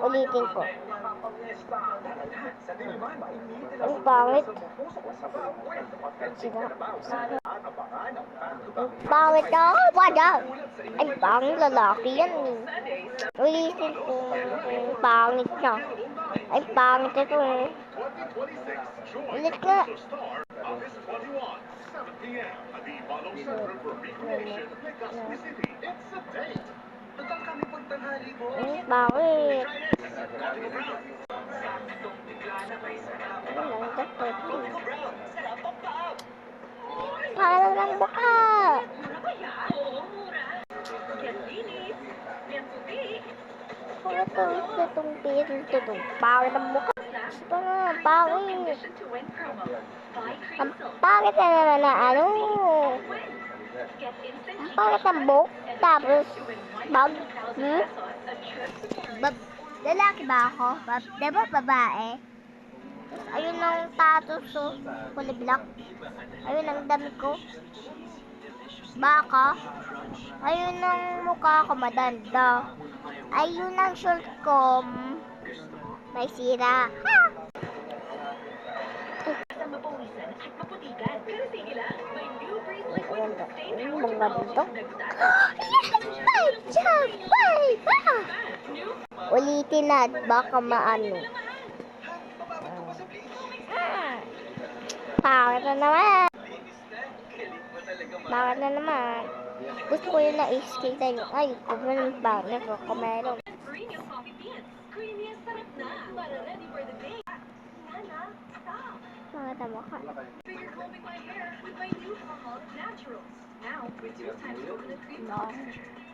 Ulitin ko. Ang pangit. Ang pangit na ako. Wala. Ang pangit lalaki yan. Ulitin ko. Ang pangit na. Ang pangit ito. Ulit ka. Bakit? Para lang buka. Itong pisil ito. Bakit ang buka? Ito na, bakit? Ang bakit na naman na ano? Ang bakit ang buhok? Tapos, bag? Lalaki ba ako? Diba babae? Ayun ang tattoo so kulay black. Ayun ang damit ko. Baka. Ayun ang mukha ko madanda. Ayun ang short ko. May sira. Ha! Mga dito. Ulitin na at baka maano. Bakit na naman? Bakit na naman? Gusto ko yun na i-skate tayo. Ay, kumain ba? Nagkakamero. Bakit na mukha? No.